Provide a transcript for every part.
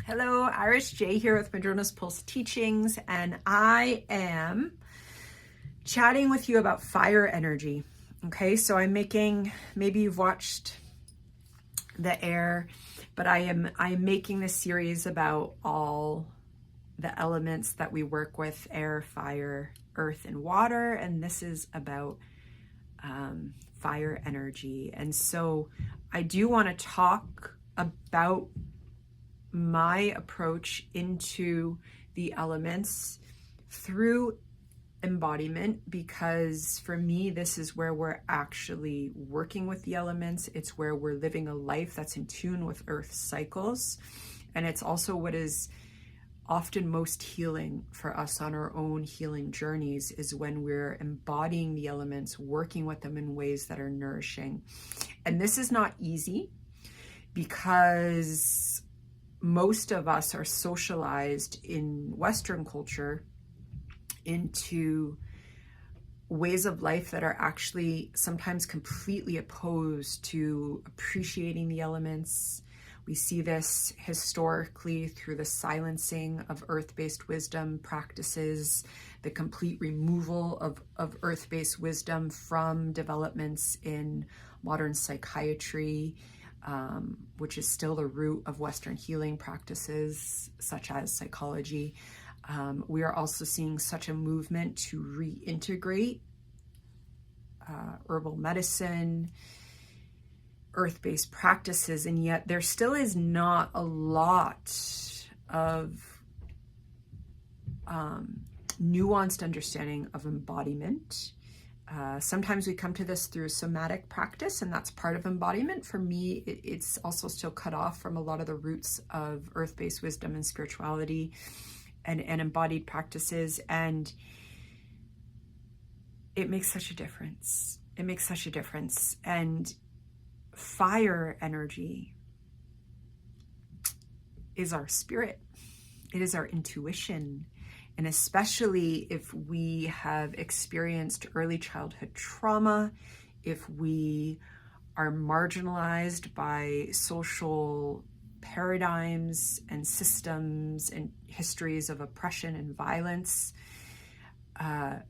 Hello, Iris J here with Madrona's Pulse Teachings, and I am chatting with you about fire energy. Okay, so I'm making, maybe you've watched the air, but I'm making this series about all the elements that we work with: air, fire, earth, and water, and this is about fire energy. And so I do want to talk about my approach into the elements through embodiment, because for me, this is where we're actually working with the elements. It's where we're living a life that's in tune with Earth's cycles. And it's also what is often most healing for us on our own healing journeys, is when we're embodying the elements, working with them in ways that are nourishing. And this is not easy, because most of us are socialized in Western culture into ways of life that are actually sometimes completely opposed to appreciating the elements. We see this historically through the silencing of earth-based wisdom practices, the complete removal of earth-based wisdom from developments in modern psychiatry, which is still the root of Western healing practices such as psychology. We are also seeing such a movement to reintegrate herbal medicine, earth-based practices, and yet there still is not a lot of nuanced understanding of embodiment. Sometimes we come to this through somatic practice, and that's part of embodiment. For me, it's also still cut off from a lot of the roots of earth-based wisdom and spirituality and embodied practices. And it makes such a difference. It makes such a difference. And fire energy is our spirit. It is our intuition. And especially if we have experienced early childhood trauma, if we are marginalized by social paradigms and systems and histories of oppression and violence,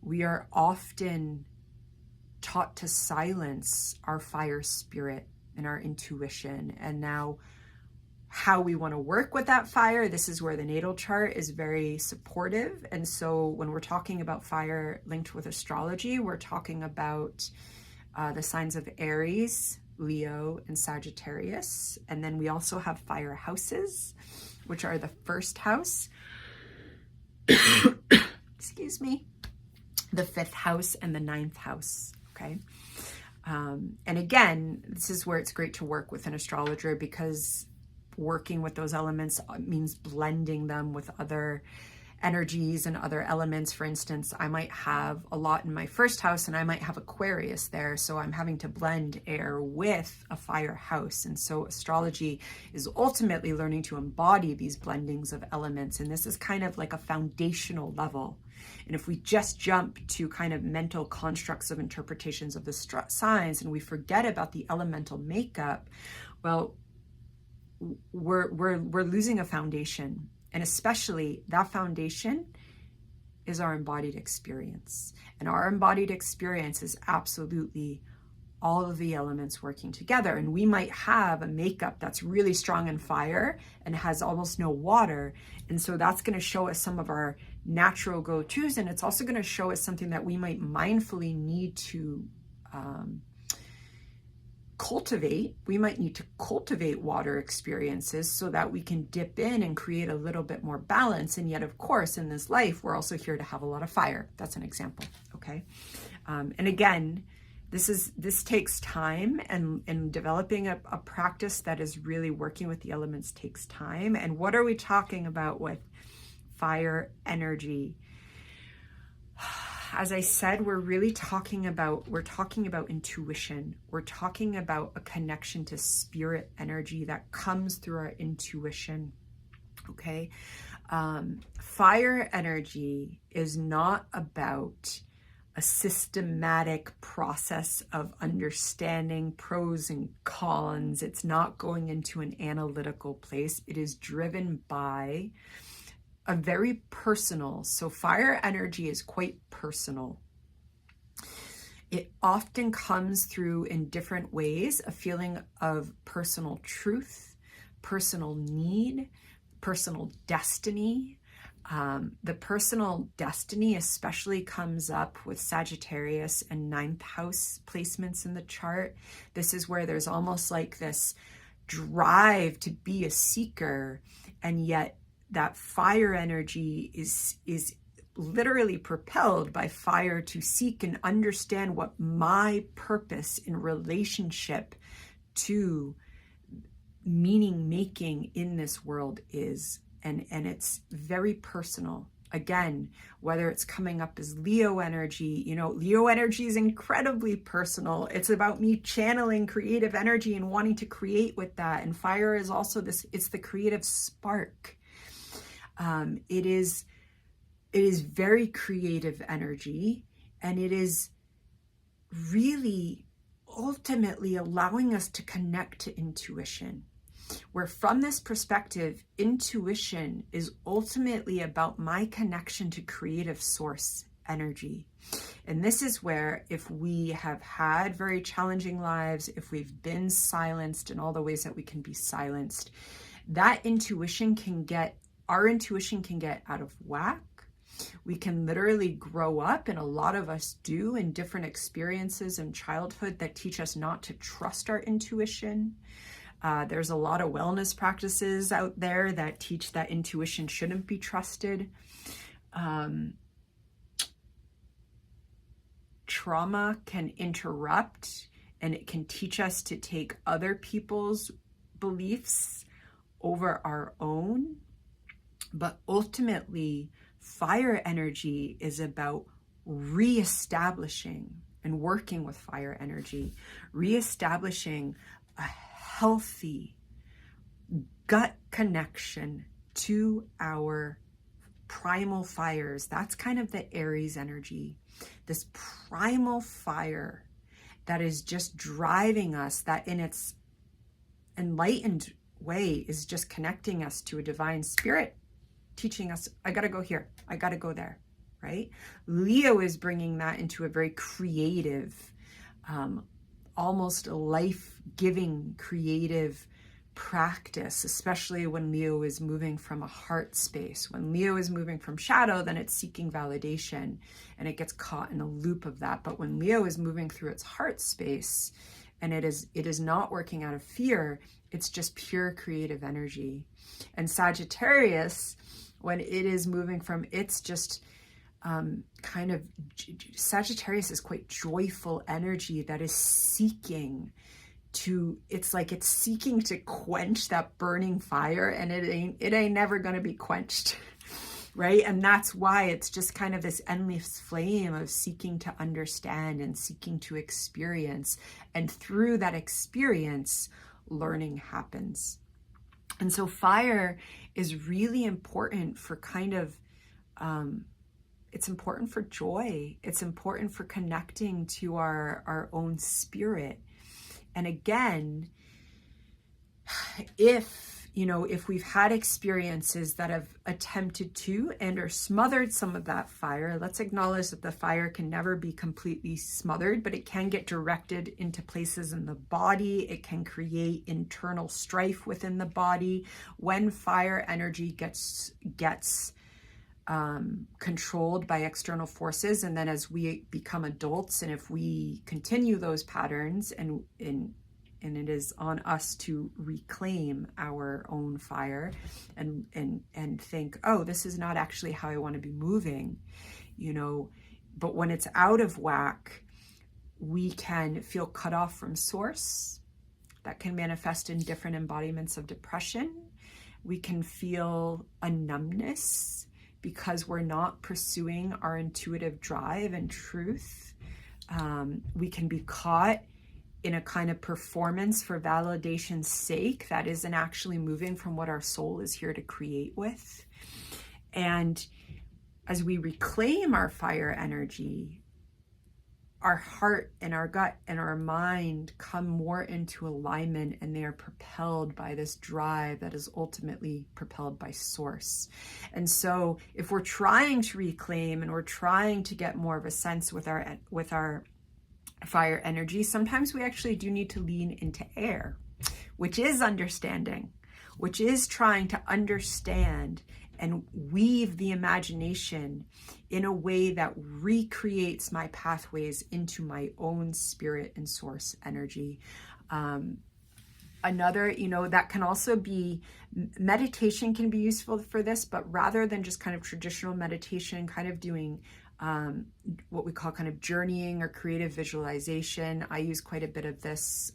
we are often taught to silence our fire spirit and our intuition. And now, how we want to work with that fire, this is where the natal chart is very supportive. And so when we're talking about fire linked with astrology, we're talking about the signs of Aries, Leo, and Sagittarius. And then we also have fire houses, which are the first house, excuse me, the fifth house, and the ninth house. Okay. And again, this is where it's great to work with an astrologer, because working with those elements means blending them with other energies and other elements. For instance, I might have a lot in my first house and I might have Aquarius there. So I'm having to blend air with a fire house. And so astrology is ultimately learning to embody these blendings of elements. And this is kind of like a foundational level. And if we just jump to kind of mental constructs of interpretations of the signs and we forget about the elemental makeup, well, we're losing a foundation. And especially that foundation is our embodied experience. And our embodied experience is absolutely all of the elements working together. And we might have a makeup that's really strong in fire and has almost no water. And so that's going to show us some of our natural go-tos. And it's also going to show us something that we might mindfully need to cultivate. We might need to cultivate water experiences so that we can dip in and create a little bit more balance. And yet, of course, in this life, we're also here to have a lot of fire. That's an example. Okay. And again, this takes time, and developing a practice that is really working with the elements takes time. And what are we talking about with fire energy? As I said, we're talking about intuition. We're talking about a connection to spirit energy that comes through our intuition. Okay. Fire energy is not about a systematic process of understanding pros and cons. It's not going into an analytical place. It is driven by a very personal. So fire energy is quite personal. It often comes through in different ways, a feeling of personal truth, personal need, personal destiny. The personal destiny especially comes up with Sagittarius and 9th house placements in the chart. This is where there's almost like this drive to be a seeker, and yet that fire energy is literally propelled by fire to seek and understand what my purpose in relationship to meaning making in this world is. And it's very personal. Again, whether it's coming up as Leo energy, Leo energy is incredibly personal. It's about me channeling creative energy and wanting to create with that. And fire is also it's the creative spark. It is very creative energy, and it is really ultimately allowing us to connect to intuition. Where from this perspective, intuition is ultimately about my connection to creative source energy. And this is where, if we have had very challenging lives, if we've been silenced in all the ways that we can be silenced, that intuition can get out of whack. We can literally grow up, and a lot of us do, in different experiences in childhood that teach us not to trust our intuition. There's a lot of wellness practices out there that teach that intuition shouldn't be trusted. Trauma can interrupt, and it can teach us to take other people's beliefs over our own. But ultimately, fire energy is about reestablishing and working with fire energy, reestablishing a healthy gut connection to our primal fires. That's kind of the Aries energy, this primal fire that is just driving us, that in its enlightened way is just connecting us to a divine spirit, teaching us, I got to go here, I got to go there, right? Leo is bringing that into a very creative, almost a life-giving creative practice, especially when Leo is moving from a heart space. When Leo is moving from shadow, then it's seeking validation and it gets caught in a loop of that. But when Leo is moving through its heart space, and it is not working out of fear, it's just pure creative energy. And Sagittarius, when it is moving from its just Sagittarius is quite joyful energy that is seeking to, it's seeking to quench that burning fire, and it ain't never going to be quenched, right? And that's why it's just kind of this endless flame of seeking to understand and seeking to experience, and through that experience, learning happens. And so fire is really important for kind of it's important for joy. It's important for connecting to our own spirit. And again, if we've had experiences that have attempted to and or smothered some of that fire, let's acknowledge that the fire can never be completely smothered, but it can get directed into places in the body. It can create internal strife within the body. When fire energy gets controlled by external forces, and then as we become adults, and if we continue those patterns, and it is on us to reclaim our own fire and think, oh, this is not actually how I want to be moving, but when it's out of whack, we can feel cut off from source. That can manifest in different embodiments of depression. We can feel a numbness because we're not pursuing our intuitive drive and truth. We can be caught in a kind of performance for validation's sake that isn't actually moving from what our soul is here to create with. And as we reclaim our fire energy, our heart and our gut and our mind come more into alignment, and they are propelled by this drive that is ultimately propelled by source. And so if we're trying to reclaim and we're trying to get more of a sense with our fire energy, sometimes we actually do need to lean into air, which is understanding, which is trying to understand and weave the imagination in a way that recreates my pathways into my own spirit and source energy. Another, that can also be, meditation can be useful for this, but rather than just kind of traditional meditation, kind of doing what we call kind of journeying or creative visualization. I use quite a bit of this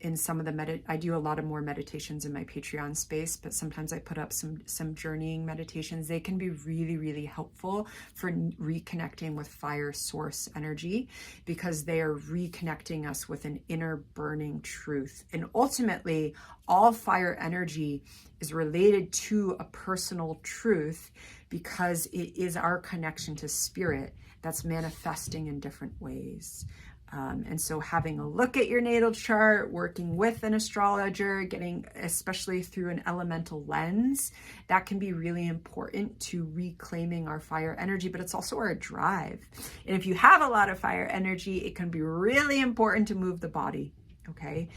in some of the I do a lot of more meditations in my Patreon space, but sometimes I put up some journeying meditations. They can be really, really helpful for reconnecting with fire source energy, because they are reconnecting us with an inner burning truth. And ultimately, all fire energy is related to a personal truth, because it is our connection to spirit that's manifesting in different ways. And so having a look at your natal chart, working with an astrologer, getting, especially through an elemental lens, that can be really important to reclaiming our fire energy, but it's also our drive. And if you have a lot of fire energy, it can be really important to move the body, okay?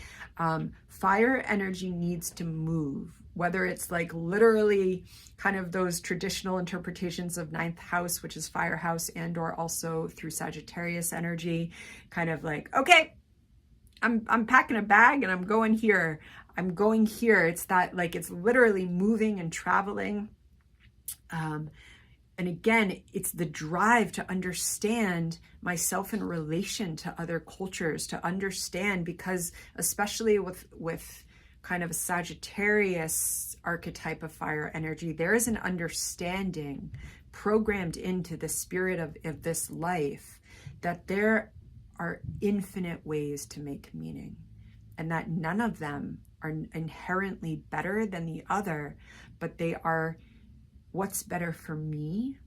Fire energy needs to move, whether it's like literally kind of those traditional interpretations of ninth house, which is fire house, and or also through Sagittarius energy, kind of like, okay, I'm packing a bag and I'm going here. It's that, like, it's literally moving and traveling. And again, it's the drive to understand myself in relation to other cultures, to understand, because especially with kind of a Sagittarius archetype of fire energy, there is an understanding programmed into the spirit of this life that there are infinite ways to make meaning, and that none of them are inherently better than the other, but they are what's better for me.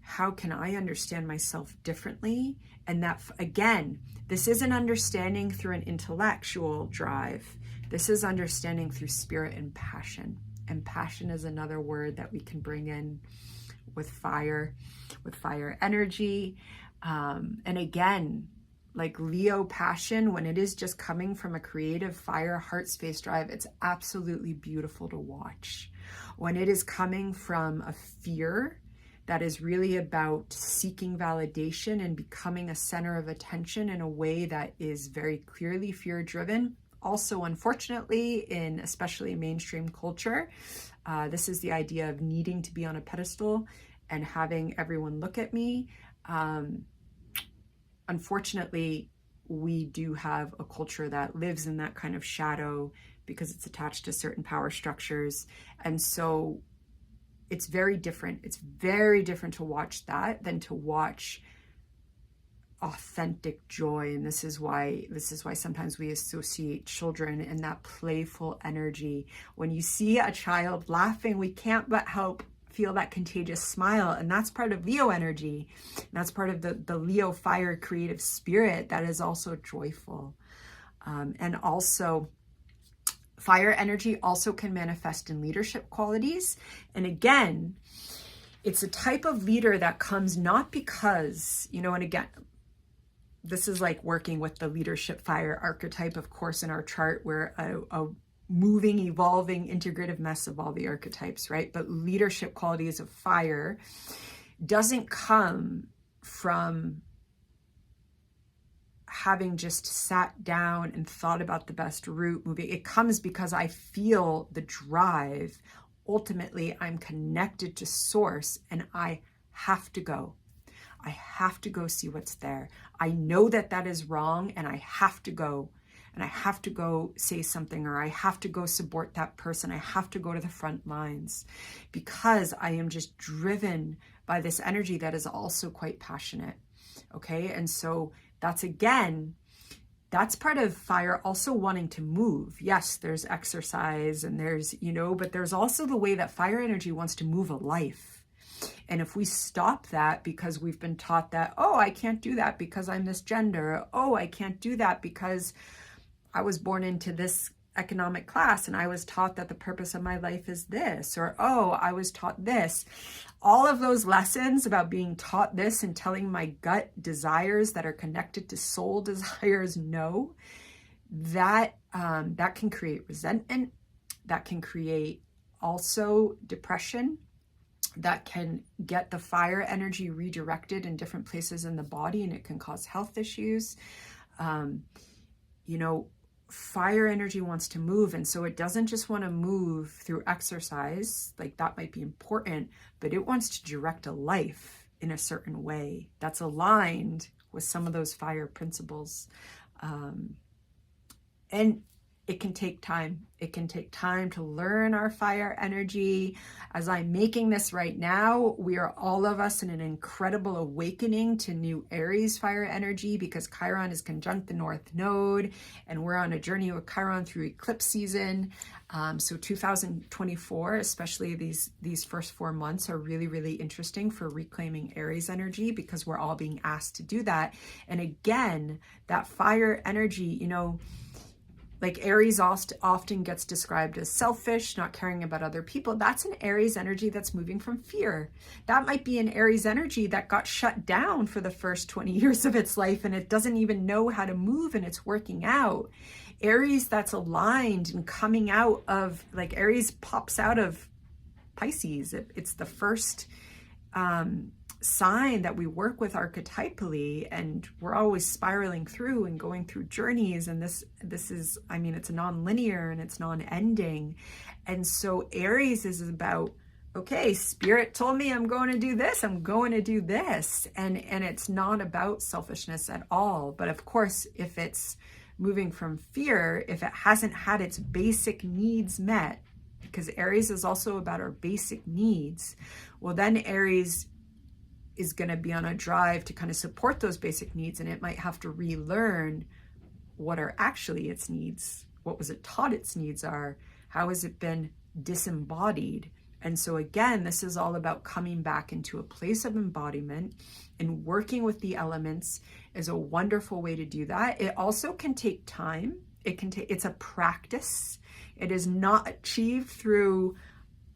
How can I understand myself differently? And that, again, this isn't understanding through an intellectual drive. This is understanding through spirit and passion. And passion is another word that we can bring in with fire energy. And again, like Leo passion, when it is just coming from a creative fire heart space drive, it's absolutely beautiful to watch. When it is coming from a fear that is really about seeking validation and becoming a center of attention in a way that is very clearly fear driven. Also, unfortunately, in especially mainstream culture, this is the idea of needing to be on a pedestal and having everyone look at me. Unfortunately, we do have a culture that lives in that kind of shadow because it's attached to certain power structures. And so it's very different. It's very different to watch that than to watch authentic joy. And this is why sometimes we associate children and that playful energy. When you see a child laughing, we can't but help feel that contagious smile. And that's part of Leo energy. And that's part of the Leo fire creative spirit that is also joyful. And also, fire energy also can manifest in leadership qualities. And again, it's a type of leader that comes not because, and again, this is like working with the leadership fire archetype, of course, in our chart. We're a moving, evolving, integrative mess of all the archetypes, right? But leadership qualities of fire doesn't come from having just sat down and thought about the best route moving. It comes because I feel the drive. Ultimately, I'm connected to source and I have to go. I have to go see what's there. I know that is wrong and I have to go. And I have to go say something, or I have to go support that person. I have to go to the front lines because I am just driven by this energy that is also quite passionate. Okay. And so that's part of fire also wanting to move. Yes, there's exercise and there's, but there's also the way that fire energy wants to move a life. And if we stop that because we've been taught that, oh, I can't do that because I'm this gender, oh, I can't do that because I was born into this economic class and I was taught that the purpose of my life is this, or oh, I was taught this. All of those lessons about being taught this and telling my gut desires that are connected to soul desires no, that can create resentment, that can create also depression, that can get the fire energy redirected in different places in the body, and it can cause health issues. Fire energy wants to move, and so it doesn't just want to move through exercise, like that might be important, but it wants to direct a life in a certain way that's aligned with some of those fire principles. And it can take time. It can take time to learn our fire energy. As I'm making this right now, we are all of us in an incredible awakening to new Aries fire energy, because Chiron is conjunct the North Node, and we're on a journey with Chiron through eclipse season. So 2024, especially these first 4 months, are really, really interesting for reclaiming Aries energy, because we're all being asked to do that. And again, that fire energy, like Aries often gets described as selfish, not caring about other people. That's an Aries energy that's moving from fear. That might be an Aries energy that got shut down for the first 20 years of its life, and it doesn't even know how to move, and it's working out. Aries that's aligned and coming out of, like Aries pops out of Pisces. It's the first sign that we work with archetypally, and we're always spiraling through and going through journeys, and this is, it's non-linear and it's non-ending. And so Aries is about, okay, spirit told me I'm going to do this, I'm going to do this, and it's not about selfishness at all. But of course, if it's moving from fear, if it hasn't had its basic needs met, because Aries is also about our basic needs, well, then Aries is going to be on a drive to kind of support those basic needs, and it might have to relearn what are actually its needs. What was it taught its needs are? How has it been disembodied? And so again, this is all about coming back into a place of embodiment, and working with the elements is a wonderful way to do that. It also can take time. It's a practice. It is not achieved through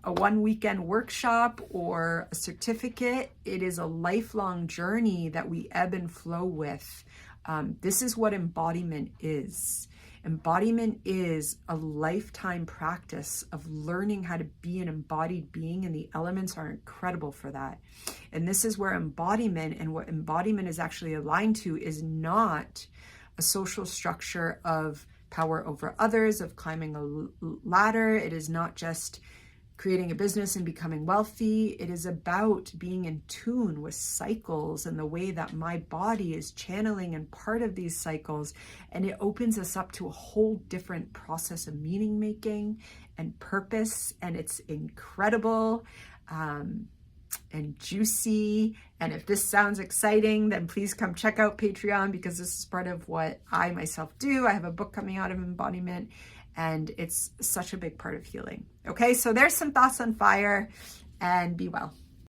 a one weekend workshop or a certificate. It is a lifelong journey that we ebb and flow with. This is what embodiment is. Embodiment is a lifetime practice of learning how to be an embodied being, and the elements are incredible for that. And this is where embodiment, and what embodiment is actually aligned to, is not a social structure of power over others, of climbing a ladder. It is not just creating a business and becoming wealthy. It is about being in tune with cycles and the way that my body is channeling and part of these cycles. And it opens us up to a whole different process of meaning making and purpose. And it's incredible and juicy. And if this sounds exciting, then please come check out Patreon, because this is part of what I myself do. I have a book coming out of embodiment, and it's such a big part of healing. Okay, so there's some thoughts on fire, and be well.